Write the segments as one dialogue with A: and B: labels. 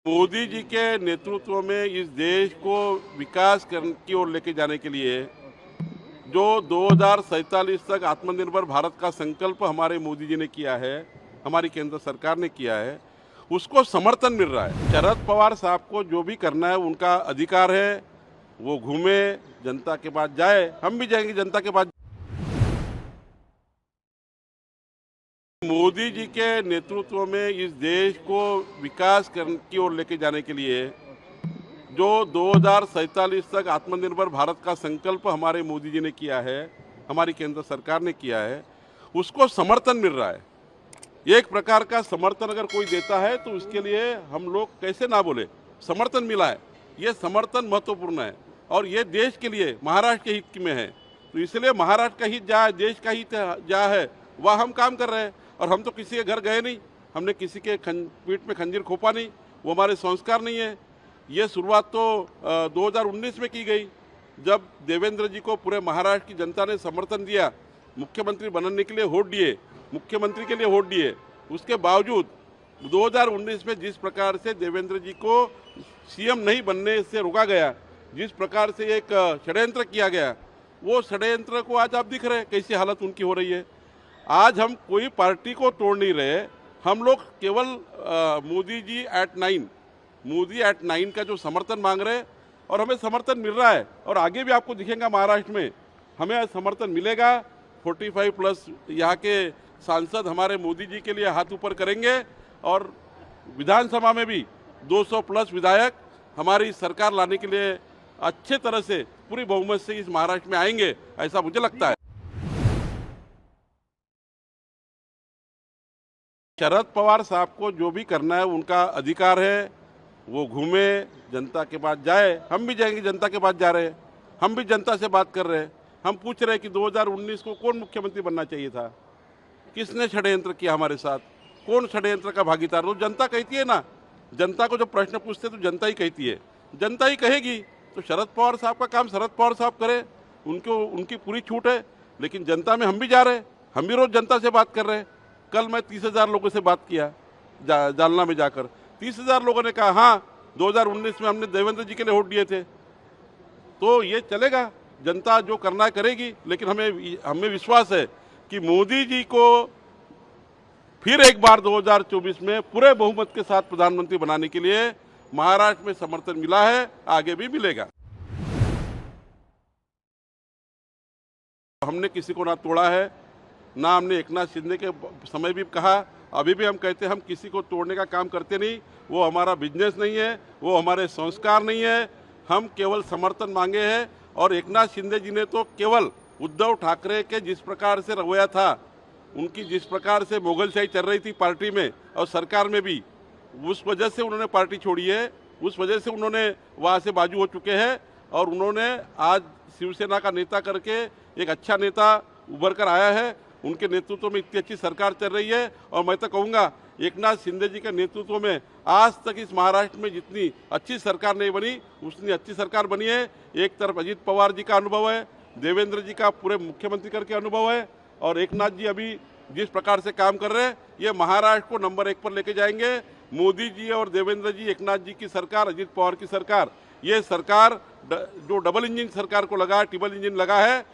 A: मोदी जी के नेतृत्व में इस देश को विकास की ओर लेके जाने के लिए जो 2047 तक आत्मनिर्भर भारत का संकल्प हमारे मोदी जी ने किया है, हमारी केंद्र सरकार ने किया है, उसको समर्थन मिल रहा है। शरद पवार साहब को जो भी करना है उनका अधिकार है, वो घूमे, जनता के पास जाए, हम भी जाएंगे जनता के पास। मोदी जी के नेतृत्व में इस देश को विकास की ओर लेके जाने के लिए जो 2047 तक आत्मनिर्भर भारत का संकल्प हमारे मोदी जी ने किया है, हमारी केंद्र सरकार ने किया है, उसको समर्थन मिल रहा है। एक प्रकार का समर्थन अगर कोई देता है तो उसके लिए हम लोग कैसे ना बोले, समर्थन मिला है। ये समर्थन महत्वपूर्ण है और ये देश के लिए, महाराष्ट्र के हित में है। तो इसलिए महाराष्ट्र का हित जहाँ है, देश का हित जहाँ है, वह हम काम कर रहे हैं। और हम तो किसी के घर गए नहीं, हमने किसी के पीठ में खंजीर खोपा नहीं, वो हमारे संस्कार नहीं है। ये शुरुआत तो 2019 में की गई, जब देवेंद्र जी को पूरे महाराष्ट्र की जनता ने समर्थन दिया, मुख्यमंत्री बनने के लिए वोट दिए, मुख्यमंत्री के लिए वोट दिए। उसके बावजूद 2019 में जिस प्रकार से देवेंद्र जी को सीएम नहीं बनने से रोका गया, जिस प्रकार से एक षड्यंत्र किया गया, वो षड्यंत्र को आज आप दिख रहे हैं कैसी हालत उनकी हो रही है। आज हम कोई पार्टी को तोड़ नहीं रहे, हम लोग केवल मोदी जी एट 9, मोदी एट 9 का जो समर्थन मांग रहे हैं और हमें समर्थन मिल रहा है। और आगे भी आपको दिखेगा महाराष्ट्र में हमें समर्थन मिलेगा। 45+ यहाँ के सांसद हमारे मोदी जी के लिए हाथ ऊपर करेंगे और विधानसभा में भी 200+ विधायक हमारी सरकार लाने के लिए अच्छे तरह से पूरी बहुमत से इस महाराष्ट्र में आएंगे, ऐसा मुझे लगता है। शरद पवार साहब को जो भी करना है उनका अधिकार है, वो घूमे, जनता के पास जाए, हम भी जाएंगे जनता के पास जा रहे हैं, हम भी जनता से बात कर रहे हैं। हम पूछ रहे हैं कि 2019 को कौन मुख्यमंत्री बनना चाहिए था, किसने षड्यंत्र किया हमारे साथ, कौन षड्यंत्र का भागीदार। तो जनता कहती है ना, जनता को जब प्रश्न पूछते तो जनता ही कहती है, जनता ही कहेगी। तो शरद पवार साहब का काम शरद पवार साहब करे, उनकी पूरी छूट है। लेकिन जनता में हम भी जा रहे हैं, हम भी रोज जनता से बात कर रहे हैं। कल मैं 30,000 लोगों से बात किया जालना में जाकर, 30,000 लोगों ने कहा हाँ 2019 में हमने देवेंद्र जी के लिए वोट दिए थे। तो ये चलेगा, जनता जो करना है करेगी। लेकिन हमें विश्वास है कि मोदी जी को फिर एक बार 2024 में पूरे बहुमत के साथ प्रधानमंत्री बनाने के लिए महाराष्ट्र में समर्थन मिला है, आगे भी मिलेगा। हमने किसी को ना तोड़ा है, ना हमने एकनाथ शिंदे के समय भी कहा, अभी भी हम कहते हैं हम किसी को तोड़ने का काम करते नहीं। वो हमारा बिजनेस नहीं है, वो हमारे संस्कार नहीं है। हम केवल समर्थन मांगे हैं। और एकनाथ शिंदे जी ने तो केवल उद्धव ठाकरे के जिस प्रकार से रवैया था, उनकी जिस प्रकार से मुगलशाही चल रही थी पार्टी में और सरकार में भी, उस वजह से उन्होंने पार्टी छोड़ी है, उस वजह से उन्होंने वहाँ से बाजू हो चुके हैं। और उन्होंने आज शिवसेना का नेता करके एक अच्छा नेता उभर कर आया है। उनके नेतृत्व में इतनी अच्छी सरकार चल रही है। और मैं तो कहूँगा एकनाथ शिंदे जी के नेतृत्व में आज तक इस महाराष्ट्र में जितनी अच्छी सरकार नहीं बनी, उतनी अच्छी सरकार बनी है। एक तरफ अजीत पवार जी का अनुभव है, देवेंद्र जी का पूरे मुख्यमंत्री करके अनुभव है, और एकनाथ जी अभी जिस प्रकार से काम कर रहे हैं, ये महाराष्ट्र को नंबर 1 पर लेके जाएंगे। मोदी जी और देवेंद्र जी, एकनाथ जी की सरकार, अजीत पवार की सरकार, ये सरकार जो डबल इंजन सरकार को लगा, ट्रिपल इंजन लगा है,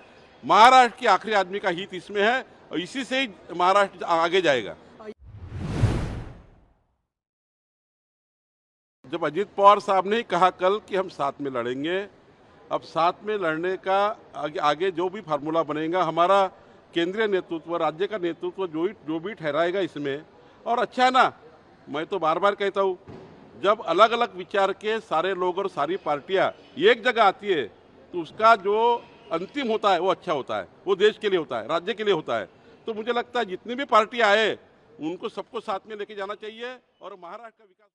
A: महाराष्ट्र के आखिरी आदमी का हित इसमें है और इसी से ही महाराष्ट्र आगे जाएगा। जब अजीत पवार साहब ने कहा कल कि हम साथ में लड़ेंगे, अब साथ में लड़ने का आगे जो भी फार्मूला बनेगा, हमारा केंद्रीय नेतृत्व, राज्य का नेतृत्व जो भी ठहराएगा इसमें। और अच्छा है ना, मैं तो बार बार कहता हूँ, जब अलग अलग विचार के सारे लोग और सारी पार्टियां एक जगह आती है तो उसका जो अंतिम होता है वो अच्छा होता है, वो देश के लिए होता है, राज्य के लिए होता है। तो मुझे लगता है जितनी भी पार्टियां आए उनको सबको साथ में लेके जाना चाहिए और महाराष्ट्र का विकास